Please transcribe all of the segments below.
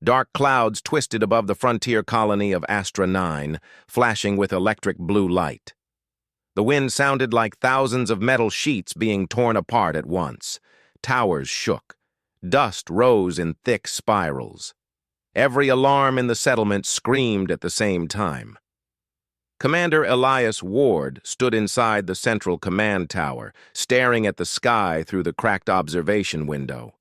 Dark clouds twisted above the frontier colony of Astra 9, flashing with electric blue light. The wind sounded like thousands of metal sheets being torn apart at once. Towers shook. Dust rose in thick spirals. Every alarm in the settlement screamed at the same time. Commander Elias Ward stood inside the central command tower, staring at the sky through the cracked observation window.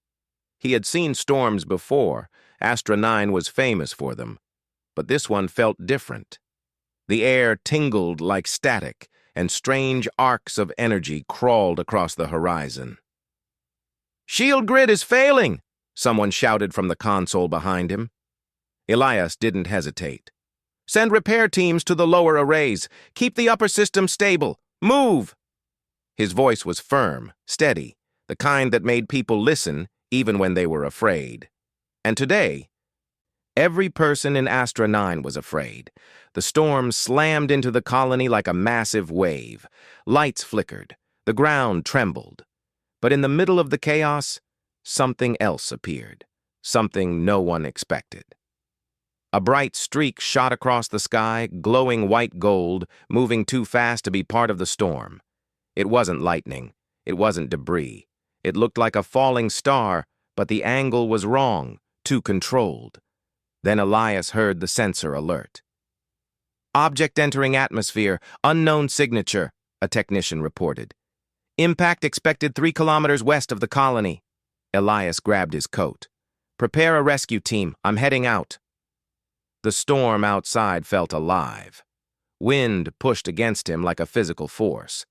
He had seen storms before. Astra 9 was famous for them. But this one felt different. The air tingled like static, and strange arcs of energy crawled across the horizon. "Shield grid is failing!" someone shouted from the console behind him. Elias didn't hesitate. "Send repair teams to the lower arrays. Keep the upper system stable. Move!" His voice was firm, steady, the kind that made people listen even when they were afraid. And today, every person in Astra 9 was afraid. The storm slammed into the colony like a massive wave. Lights flickered. The ground trembled. But in the middle of the chaos, something else appeared. Something no one expected. A bright streak shot across the sky, glowing white gold, moving too fast to be part of the storm. It wasn't lightning. It wasn't debris. It looked like a falling star, but the angle was wrong, too controlled. Then Elias heard the sensor alert. "Object entering atmosphere, unknown signature," a technician reported. "Impact expected 3 kilometers west of the colony." Elias grabbed his coat. "Prepare a rescue team. I'm heading out." The storm outside felt alive. Wind pushed against him like a physical force.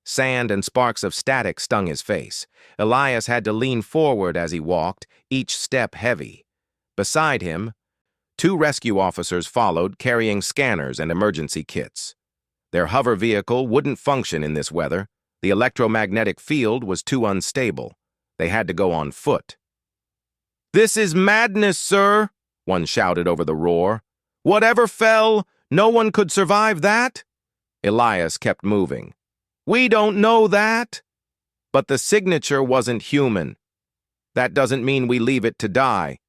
Sand and sparks of static stung his face. Elias had to lean forward as he walked, each step heavy. Beside him, 2 rescue officers followed, carrying scanners and emergency kits. Their hover vehicle wouldn't function in this weather. The electromagnetic field was too unstable. They had to go on foot. "This is madness, sir," one shouted over the roar. "Whatever fell, no one could survive that." Elias kept moving. "We don't know that." "But the signature wasn't human." "That doesn't mean we leave it to die."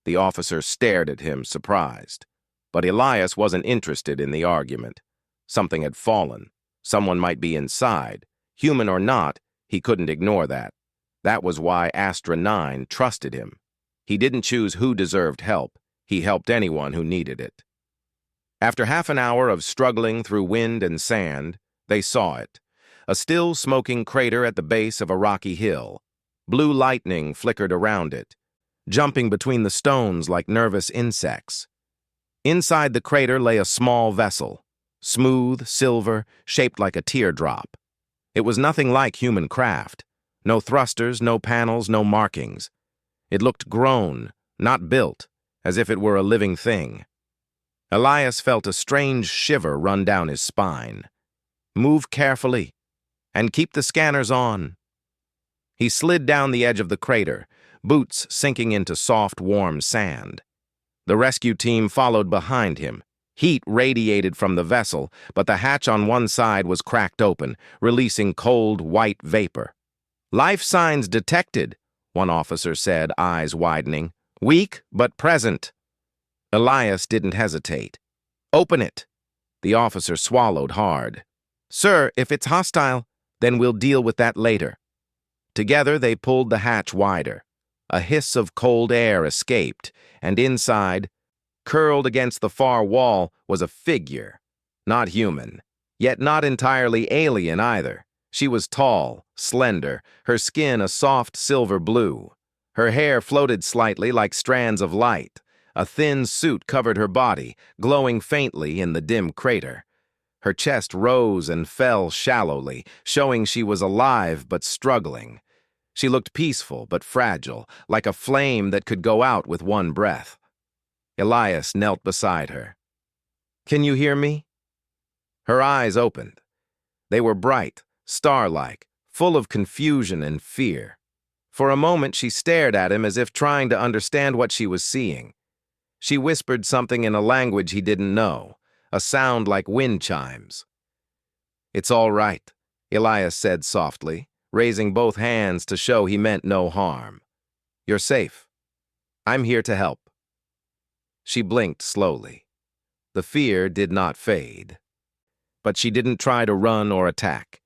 The officer stared at him, surprised. But Elias wasn't interested in the argument. Something had fallen. Someone might be inside. Human or not, he couldn't ignore that. That was why Astra 9 trusted him. He didn't choose who deserved help. He helped anyone who needed it. After half an hour of struggling through wind and sand, they saw it. A still smoking crater at the base of a rocky hill. Blue lightning flickered around it, jumping between the stones like nervous insects. Inside the crater lay a small vessel, smooth, silver, shaped like a teardrop. It was nothing like human craft. No thrusters, no panels, no markings. It looked grown, not built, as if it were a living thing. Elias felt a strange shiver run down his spine. "Move carefully, and keep the scanners on." He slid down the edge of the crater, boots sinking into soft, warm sand. The rescue team followed behind him. Heat radiated from the vessel, but the hatch on one side was cracked open, releasing cold, white vapor. "Life signs detected," one officer said, eyes widening. "Weak, but present." Elias didn't hesitate. "Open it." The officer swallowed hard. "Sir, if it's hostile, then we'll deal with that later." Together they pulled the hatch wider. A hiss of cold air escaped, and inside, curled against the far wall, was a figure. Not human, yet not entirely alien either. She was tall, slender, her skin a soft silver blue. Her hair floated slightly like strands of light. A thin suit covered her body, glowing faintly in the dim crater. Her chest rose and fell shallowly, showing she was alive but struggling. She looked peaceful but fragile, like a flame that could go out with one breath. Elias knelt beside her. "Can you hear me?" Her eyes opened. They were bright, star-like, full of confusion and fear. For a moment she stared at him as if trying to understand what she was seeing. She whispered something in a language he didn't know, a sound like wind chimes. "It's all right," Elias said softly, raising both hands to show he meant no harm. "You're safe. I'm here to help." She blinked slowly. The fear did not fade. But she didn't try to run or attack.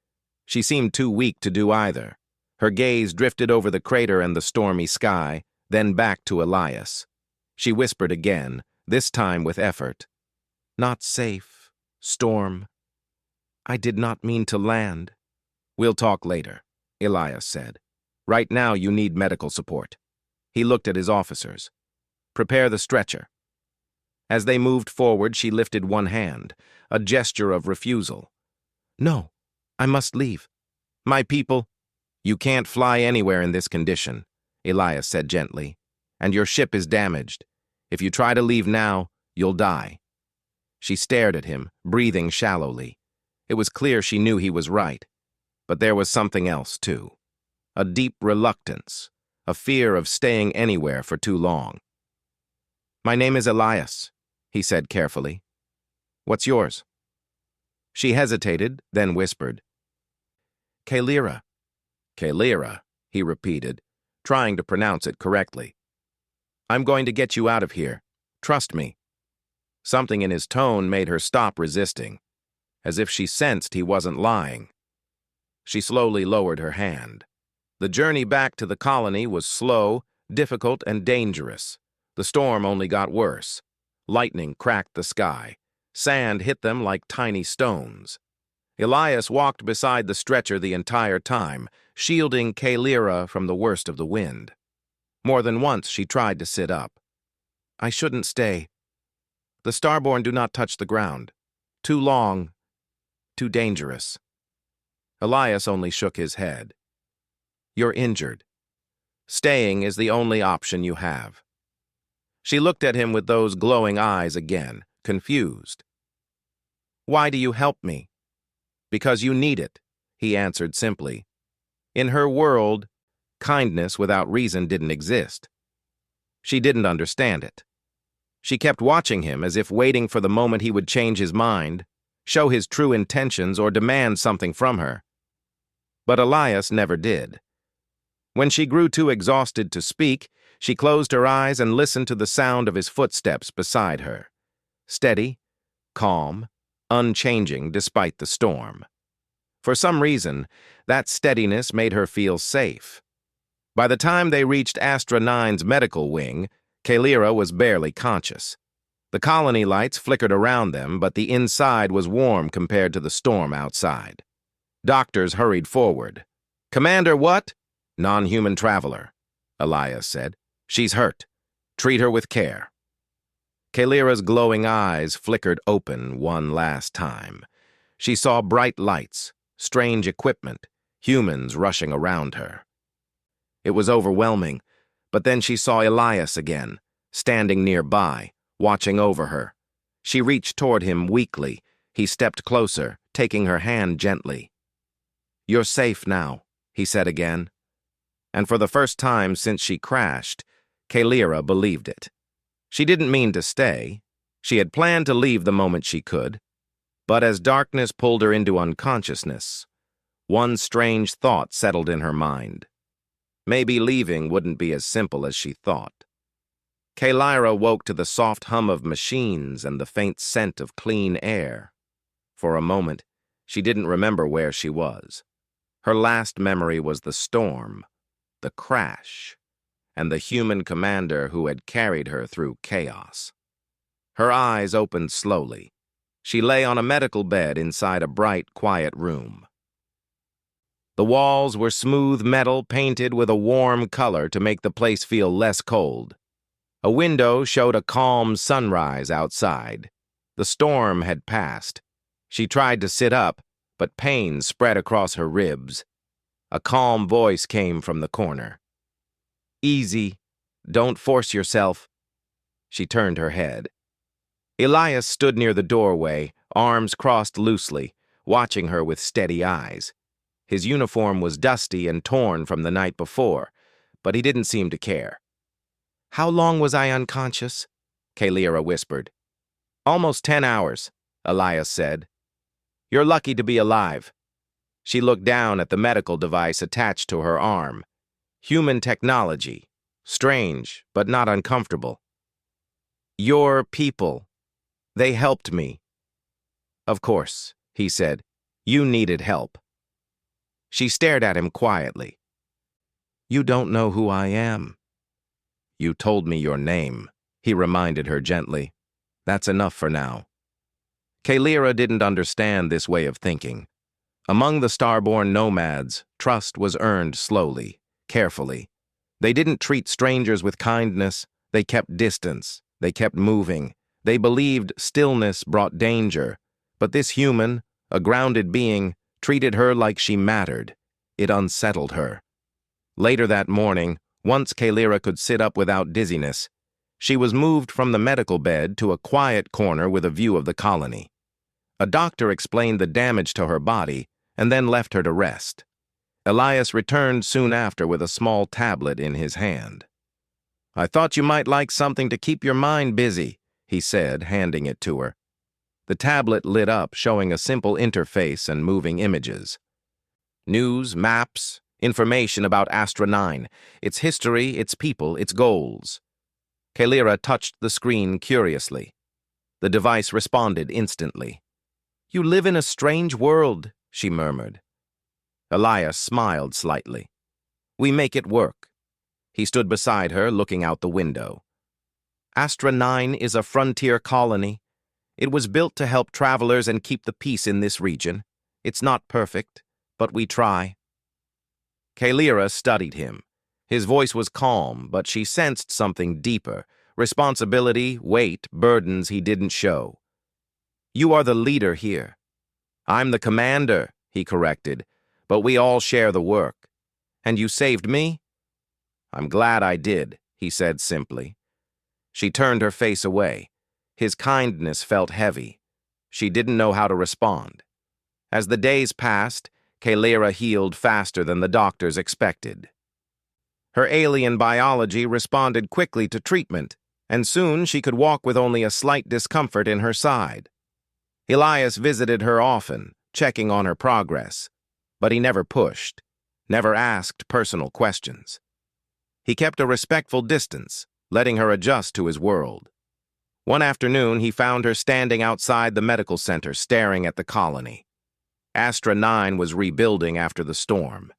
She seemed too weak to do either. Her gaze drifted over the crater and the stormy sky, then back to Elias. She whispered again, this time with effort. "Not safe, Storm. I did not mean to land." "We'll talk later," Elias said. "Right now you need medical support." He looked at his officers. "Prepare the stretcher." As they moved forward, she lifted one hand, a gesture of refusal. "No, I must leave. My people—" "You can't fly anywhere in this condition," Elias said gently. "And your ship is damaged. If you try to leave now, you'll die." She stared at him, breathing shallowly. It was clear she knew he was right. But there was something else, too. A deep reluctance, a fear of staying anywhere for too long. "My name is Elias," he said carefully. "What's yours?" She hesitated, then whispered. "Kalira." "Kalira," he repeated, trying to pronounce it correctly. "I'm going to get you out of here. Trust me." Something in his tone made her stop resisting, as if she sensed he wasn't lying. She slowly lowered her hand. The journey back to the colony was slow, difficult, and dangerous. The storm only got worse. Lightning cracked the sky. Sand hit them like tiny stones. Elias walked beside the stretcher the entire time, shielding Kalira from the worst of the wind. More than once she tried to sit up. "I shouldn't stay. The Starborn do not touch the ground. Too long, too dangerous." Elias only shook his head. "You're injured. Staying is the only option you have." She looked at him with those glowing eyes again, confused. "Why do you help me?" "Because you need it," he answered simply. In her world, kindness without reason didn't exist. She didn't understand it. She kept watching him as if waiting for the moment he would change his mind, show his true intentions, or demand something from her. But Elias never did. When she grew too exhausted to speak, she closed her eyes and listened to the sound of his footsteps beside her. Steady, calm, unchanging despite the storm. For some reason, that steadiness made her feel safe. By the time they reached Astra 9's medical wing, Kalira was barely conscious. The colony lights flickered around them, but the inside was warm compared to the storm outside. Doctors hurried forward. "Commander, what?" "Non-human traveler," Elias said. "She's hurt. Treat her with care." Kalira's glowing eyes flickered open one last time. She saw bright lights, strange equipment, humans rushing around her. It was overwhelming, but then she saw Elias again, standing nearby, watching over her. She reached toward him weakly. He stepped closer, taking her hand gently. "You're safe now," he said again. And for the first time since she crashed, Kalira believed it. She didn't mean to stay. She had planned to leave the moment she could. But as darkness pulled her into unconsciousness, one strange thought settled in her mind. Maybe leaving wouldn't be as simple as she thought. Kalira woke to the soft hum of machines and the faint scent of clean air. For a moment, she didn't remember where she was. Her last memory was the storm, the crash, and the human commander who had carried her through chaos. Her eyes opened slowly. She lay on a medical bed inside a bright, quiet room. The walls were smooth metal painted with a warm color to make the place feel less cold. A window showed a calm sunrise outside. The storm had passed. She tried to sit up, but pain spread across her ribs. A calm voice came from the corner. "Easy. Don't force yourself." She turned her head. Elias stood near the doorway, arms crossed loosely, watching her with steady eyes. His uniform was dusty and torn from the night before, but he didn't seem to care. "How long was I unconscious?" Kalira whispered. "Almost 10 hours, Elias said. "You're lucky to be alive." She looked down at the medical device attached to her arm. Human technology. Strange, but not uncomfortable. Your people. They helped me. Of course, he said. You needed help. She stared at him quietly. You don't know who I am. You told me your name, he reminded her gently. That's enough for now. Kalira didn't understand this way of thinking. Among the starborn nomads, trust was earned slowly, carefully. They didn't treat strangers with kindness. They kept distance. They kept moving. They believed stillness brought danger. But this human, a grounded being, treated her like she mattered. It unsettled her. Later that morning, once Kalira could sit up without dizziness, she was moved from the medical bed to a quiet corner with a view of the colony. A doctor explained the damage to her body and then left her to rest. Elias returned soon after with a small tablet in his hand. I thought you might like something to keep your mind busy, he said, handing it to her. The tablet lit up, showing a simple interface and moving images. News, maps, information about Astra 9, its history, its people, its goals. Kalira touched the screen curiously. The device responded instantly. You live in a strange world, she murmured. Elias smiled slightly. We make it work. He stood beside her, looking out the window. Astra 9 is a frontier colony. It was built to help travelers and keep the peace in this region. It's not perfect, but we try. Kalira studied him. His voice was calm, but she sensed something deeper. Responsibility, weight, burdens he didn't show. You are the leader here. I'm the commander, he corrected, but we all share the work. And you saved me? I'm glad I did, he said simply. She turned her face away. His kindness felt heavy. She didn't know how to respond. As the days passed, Kalira healed faster than the doctors expected. Her alien biology responded quickly to treatment, and soon she could walk with only a slight discomfort in her side. Elias visited her often, checking on her progress, but he never pushed, never asked personal questions. He kept a respectful distance, letting her adjust to his world. One afternoon, he found her standing outside the medical center, staring at the colony. Astra 9 was rebuilding after the storm.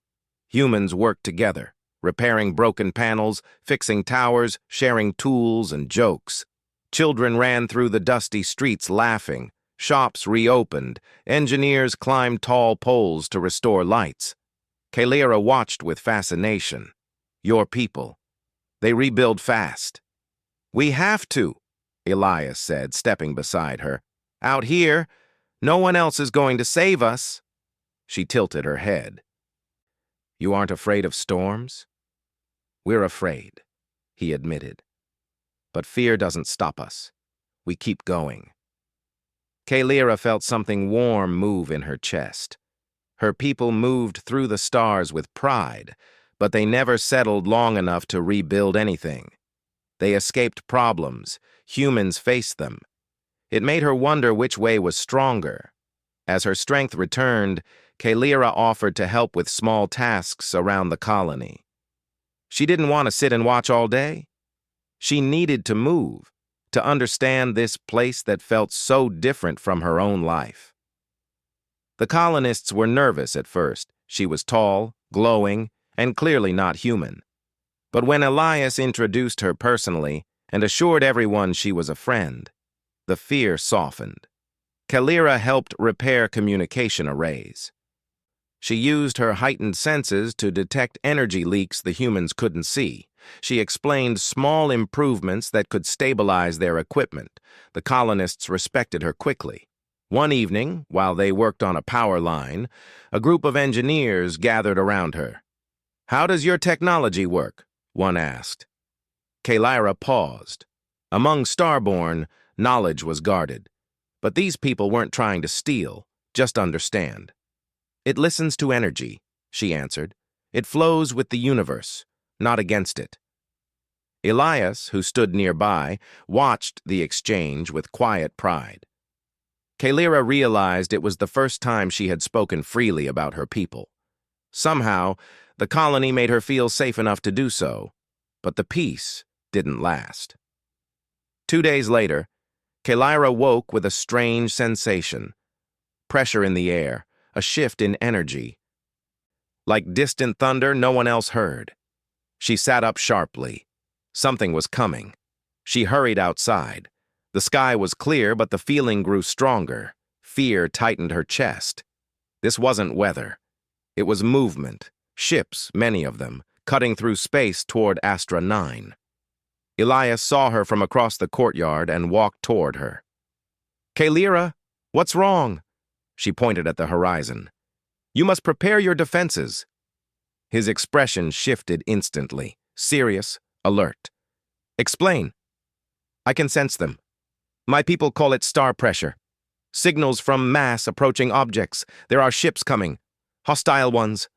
Humans worked together, repairing broken panels, fixing towers, sharing tools and jokes. Children ran through the dusty streets laughing. Shops reopened. Engineers climbed tall poles to restore lights. Kalira watched with fascination. Your people. They rebuild fast. We have to, Elias said, stepping beside her. Out here, no one else is going to save us. She tilted her head. You aren't afraid of storms? We're afraid, he admitted. But fear doesn't stop us. We keep going. Kalira felt something warm move in her chest. Her people moved through the stars with pride, but they never settled long enough to rebuild anything. They escaped problems. Humans faced them. It made her wonder which way was stronger. As her strength returned, Kalira offered to help with small tasks around the colony. She didn't want to sit and watch all day. She needed to move, to understand this place that felt so different from her own life. The colonists were nervous at first. She was tall, glowing, and clearly not human. But when Elias introduced her personally and assured everyone she was a friend, the fear softened. Kalira helped repair communication arrays. She used her heightened senses to detect energy leaks the humans couldn't see. She explained small improvements that could stabilize their equipment. The colonists respected her quickly. One evening, while they worked on a power line, a group of engineers gathered around her. How does your technology work? One asked. Kalira paused. Among Starborn, knowledge was guarded. But these people weren't trying to steal, just understand. It listens to energy, she answered. It flows with the universe, not against it. Elias, who stood nearby, watched the exchange with quiet pride. Kalira realized it was the first time she had spoken freely about her people. Somehow, the colony made her feel safe enough to do so, but the peace didn't last. 2 days later, Kalira woke with a strange sensation. Pressure in the air, a shift in energy. Like distant thunder no one else heard. She sat up sharply. Something was coming. She hurried outside. The sky was clear, but the feeling grew stronger. Fear tightened her chest. This wasn't weather. It was movement. Ships, many of them, cutting through space toward Astra 9. Elias saw her from across the courtyard and walked toward her. "Kalira, what's wrong?" She pointed at the horizon. "You must prepare your defenses." His expression shifted instantly, serious, alert. "Explain." "I can sense them. My people call it star pressure. Signals from mass approaching objects. There are ships coming. Hostile ones."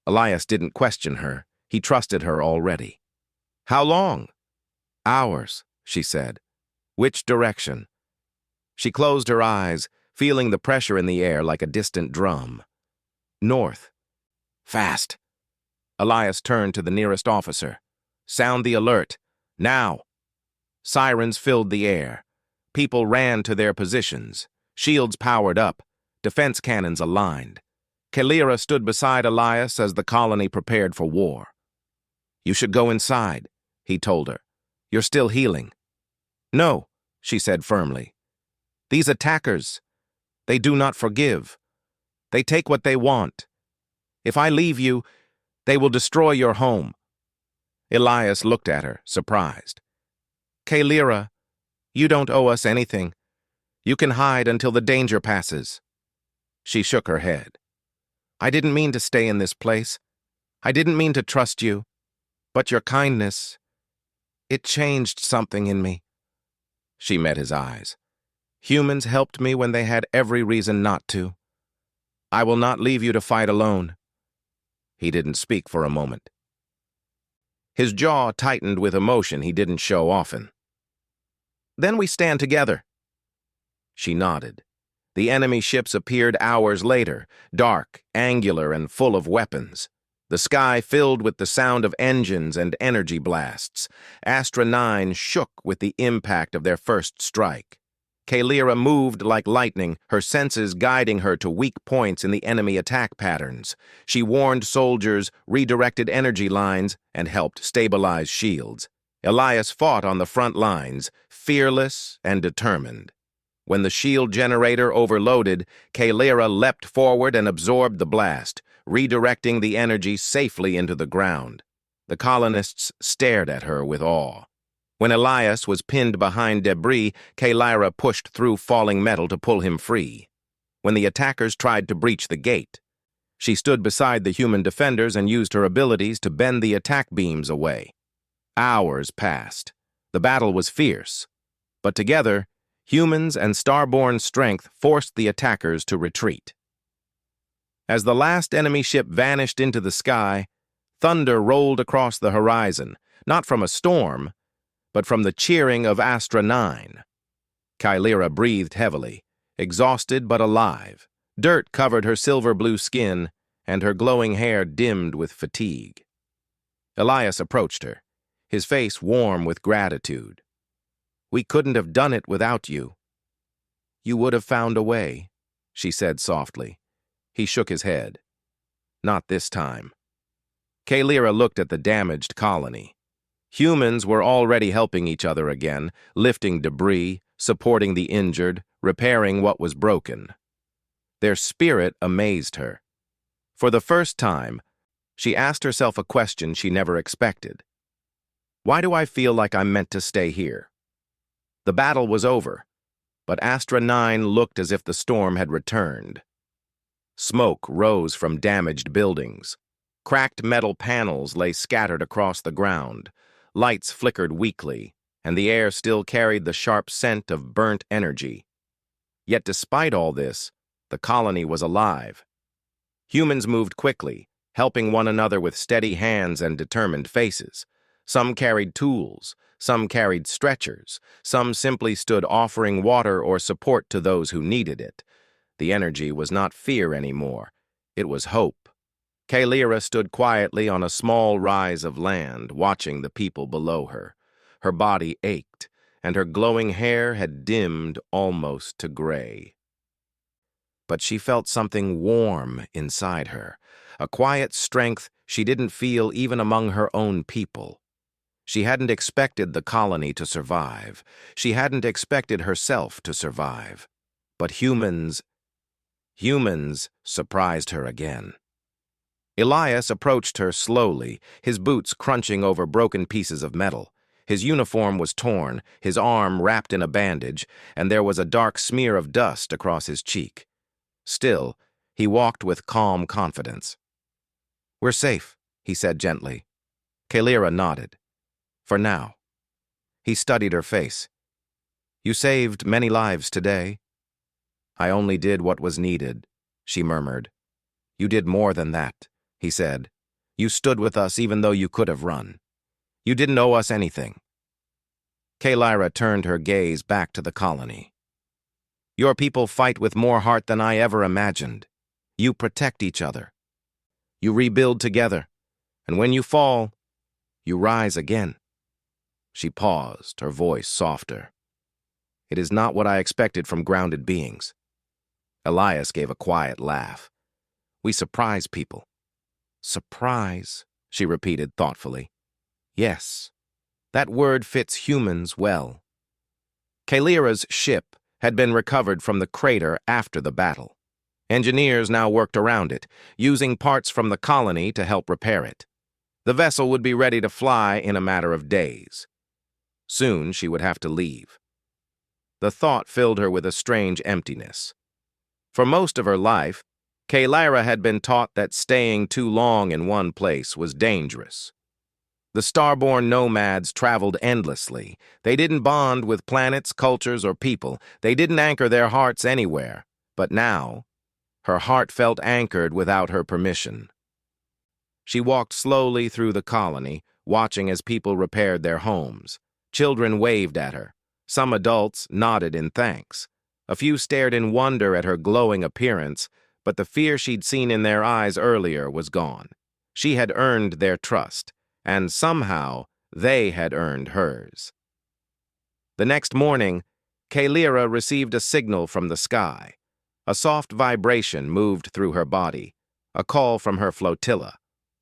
Elias didn't question her. He trusted her already. "How long?" "Hours," she said. "Which direction?" She closed her eyes, feeling the pressure in the air like a distant drum. "North." "Fast." Elias turned to the nearest officer. "Sound the alert. Now." Sirens filled the air. People ran to their positions. Shields powered up. Defense cannons aligned. Kalira stood beside Elias as the colony prepared for war. "You should go inside," he told her. "You're still healing." "No," she said firmly. "These attackers, they do not forgive. They take what they want. If I leave you, they will destroy your home." Elias looked at her, surprised. "Kalira, you don't owe us anything. You can hide until the danger passes." She shook her head. "I didn't mean to stay in this place. I didn't mean to trust you. But your kindness, it changed something in me." She met his eyes. "Humans helped me when they had every reason not to. I will not leave you to fight alone." He didn't speak for a moment. His jaw tightened with emotion he didn't show often. "Then we stand together." She nodded. The enemy ships appeared hours later, dark, angular, and full of weapons. The sky filled with the sound of engines and energy blasts. Astra 9 shook with the impact of their first strike. Kalira moved like lightning, her senses guiding her to weak points in the enemy attack patterns. She warned soldiers, redirected energy lines, and helped stabilize shields. Elias fought on the front lines, fearless and determined. When the shield generator overloaded, Kalira leapt forward and absorbed the blast, redirecting the energy safely into the ground. The colonists stared at her with awe. When Elias was pinned behind debris, Kalira pushed through falling metal to pull him free. When the attackers tried to breach the gate, she stood beside the human defenders and used her abilities to bend the attack beams away. Hours passed. The battle was fierce. But together, humans and starborn strength forced the attackers to retreat. As the last enemy ship vanished into the sky, thunder rolled across the horizon, not from a storm, but from the cheering of Astra 9. Kalira breathed heavily, exhausted but alive. Dirt covered her silver-blue skin, and her glowing hair dimmed with fatigue. Elias approached her, his face warm with gratitude. "We couldn't have done it without you." "You would have found a way," she said softly. He shook his head. "Not this time." Kalira looked at the damaged colony. Humans were already helping each other again, lifting debris, supporting the injured, repairing what was broken. Their spirit amazed her. For the first time, she asked herself a question she never expected. Why do I feel like I'm meant to stay here? The battle was over, but Astra 9 looked as if the storm had returned. Smoke rose from damaged buildings. Cracked metal panels lay scattered across the ground. Lights flickered weakly, and the air still carried the sharp scent of burnt energy. Yet despite all this, the colony was alive. Humans moved quickly, helping one another with steady hands and determined faces. Some carried tools, some carried stretchers, some simply stood offering water or support to those who needed it. The energy was not fear anymore. It was hope. Kalira stood quietly on a small rise of land, watching the people below her. Her body ached, and her glowing hair had dimmed almost to gray. But she felt something warm inside her, a quiet strength she didn't feel even among her own people. She hadn't expected the colony to survive. She hadn't expected herself to survive. But humans surprised her again. Elias approached her slowly, his boots crunching over broken pieces of metal. His uniform was torn, his arm wrapped in a bandage, and there was a dark smear of dust across his cheek. Still, he walked with calm confidence. "We're safe," he said gently. Kalira nodded. "For now." He studied her face. "You saved many lives today." "I only did what was needed," she murmured. "You did more than that," he said. "You stood with us even though you could have run. You didn't owe us anything." Kalira turned her gaze back to the colony. "Your people fight with more heart than I ever imagined. You protect each other. You rebuild together, and when you fall, you rise again." She paused, her voice softer. "It is not what I expected from grounded beings." Elias gave a quiet laugh. "We surprise people." "Surprise," she repeated thoughtfully. "Yes, that word fits humans well." Kalira's ship had been recovered from the crater after the battle. Engineers now worked around it, using parts from the colony to help repair it. The vessel would be ready to fly in a matter of days. Soon she would have to leave. The thought filled her with a strange emptiness. For most of her life, Kalira had been taught that staying too long in one place was dangerous. The starborn nomads traveled endlessly. They didn't bond with planets, cultures, or people. They didn't anchor their hearts anywhere. But now, her heart felt anchored without her permission. She walked slowly through the colony, watching as people repaired their homes. Children waved at her. Some adults nodded in thanks. A few stared in wonder at her glowing appearance, but the fear she'd seen in their eyes earlier was gone. She had earned their trust, and somehow they had earned hers. The next morning, Kalira received a signal from the sky. A soft vibration moved through her body, a call from her flotilla.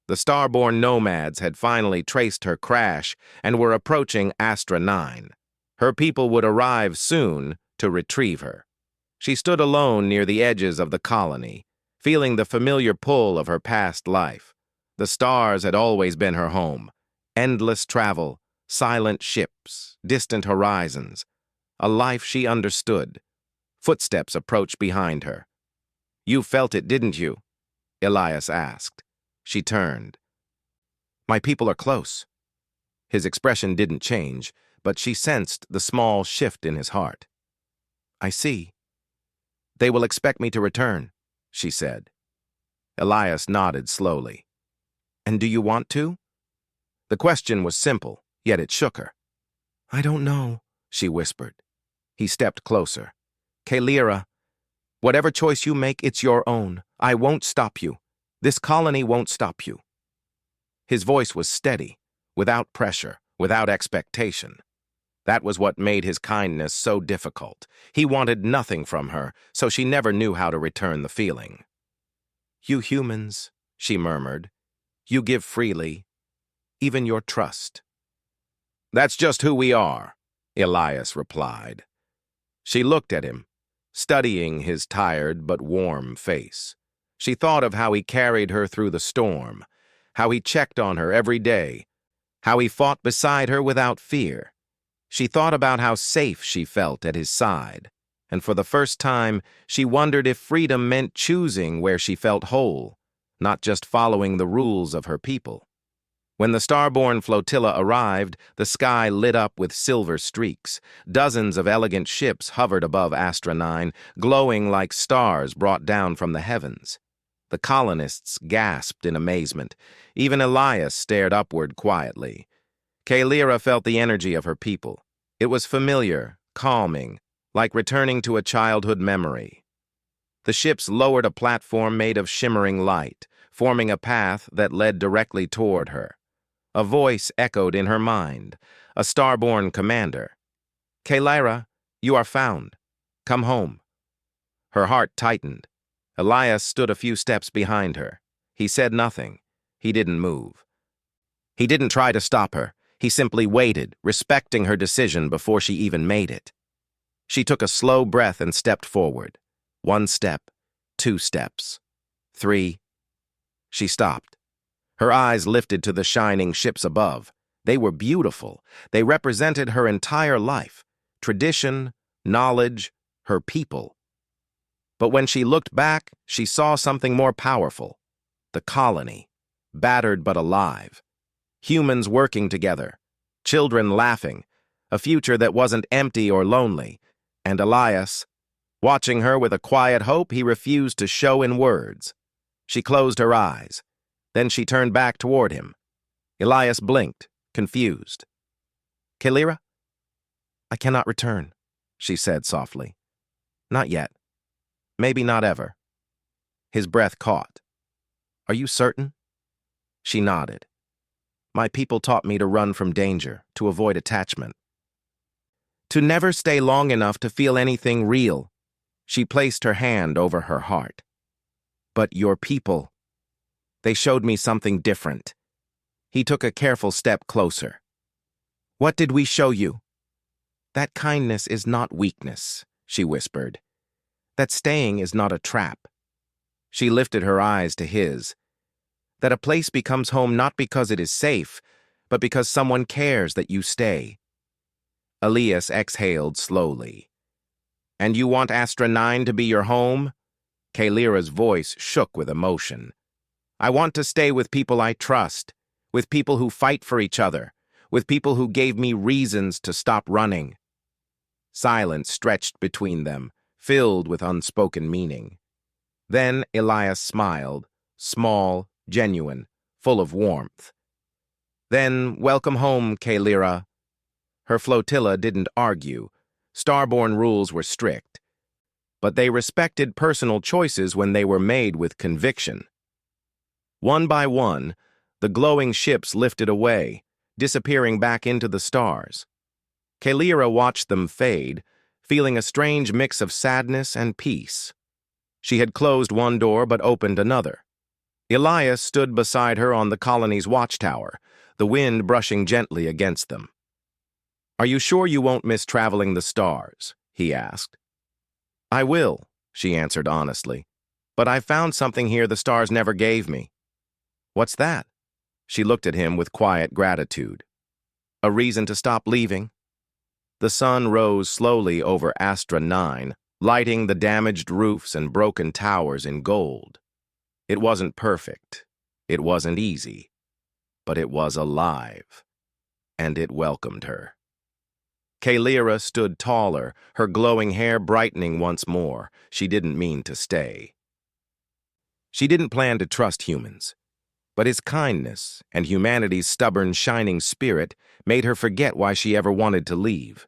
The starborn nomads had finally traced her crash and were approaching Astra 9. Her people would arrive soon to retrieve her. She stood alone near the edges of the colony, feeling the familiar pull of her past life. The stars had always been her home. Endless travel, silent ships, distant horizons. A life she understood. Footsteps approached behind her. "You felt it, didn't you?" Elias asked. She turned. "My people are close." His expression didn't change, but she sensed the small shift in his heart. "I see." "They will expect me to return," she said. Elias nodded slowly. "And do you want to?" The question was simple, yet it shook her. "I don't know," she whispered. He stepped closer. "Kalira, whatever choice you make, it's your own. I won't stop you. This colony won't stop you." His voice was steady, without pressure, without expectation. That was what made his kindness so difficult. He wanted nothing from her, so she never knew how to return the feeling. "You humans," she murmured, "you give freely, even your trust." "That's just who we are," Elias replied. She looked at him, studying his tired but warm face. She thought of how he carried her through the storm, how he checked on her every day, how he fought beside her without fear. She thought about how safe she felt at his side, and for the first time, she wondered if freedom meant choosing where she felt whole, not just following the rules of her people. When the starborn flotilla arrived, the sky lit up with silver streaks. Dozens of elegant ships hovered above Astra 9, glowing like stars brought down from the heavens. The colonists gasped in amazement. Even Elias stared upward quietly. Kalira felt the energy of her people. It was familiar, calming, like returning to a childhood memory. The ships lowered a platform made of shimmering light, forming a path that led directly toward her. A voice echoed in her mind, a starborn commander. Kalira, you are found. Come home. Her heart tightened. Elias stood a few steps behind her. He said nothing. He didn't move. He didn't try to stop her. He simply waited, respecting her decision before she even made it. She took a slow breath and stepped forward. 1 step, 2 steps, 3. She stopped. Her eyes lifted to the shining ships above. They were beautiful. They represented her entire life, tradition, knowledge, her people. But when she looked back, she saw something more powerful. The colony, battered but alive. Humans working together, children laughing, a future that wasn't empty or lonely. And Elias, watching her with a quiet hope he refused to show in words. She closed her eyes. Then she turned back toward him. Elias blinked, confused. Kalira? I cannot return, she said softly. Not yet. Maybe not ever. His breath caught. Are you certain? She nodded. My people taught me to run from danger, to avoid attachment. To never stay long enough to feel anything real. She placed her hand over her heart. But your people, they showed me something different. He took a careful step closer. What did we show you? That kindness is not weakness, she whispered. That staying is not a trap. She lifted her eyes to his. That a place becomes home not because it is safe, but because someone cares that you stay. Elias exhaled slowly. And you want Astra 9 to be your home? Kalira's voice shook with emotion. I want to stay with people I trust, with people who fight for each other, with people who gave me reasons to stop running. Silence stretched between them, filled with unspoken meaning. Then Elias smiled, small, genuine, full of warmth. Then, welcome home, Kalira. Her flotilla didn't argue. Starborn rules were strict. But they respected personal choices when they were made with conviction. One by one, the glowing ships lifted away, disappearing back into the stars. Kalira watched them fade, feeling a strange mix of sadness and peace. She had closed one door but opened another. Elias stood beside her on the colony's watchtower, the wind brushing gently against them. Are you sure you won't miss traveling the stars? He asked. I will, she answered honestly. But I found something here the stars never gave me. What's that? She looked at him with quiet gratitude. A reason to stop leaving? The sun rose slowly over Astra 9, lighting the damaged roofs and broken towers in gold. It wasn't perfect. It wasn't easy. But it was alive. And it welcomed her. Kalira stood taller, her glowing hair brightening once more. She didn't mean to stay. She didn't plan to trust humans. But his kindness and humanity's stubborn, shining spirit made her forget why she ever wanted to leave.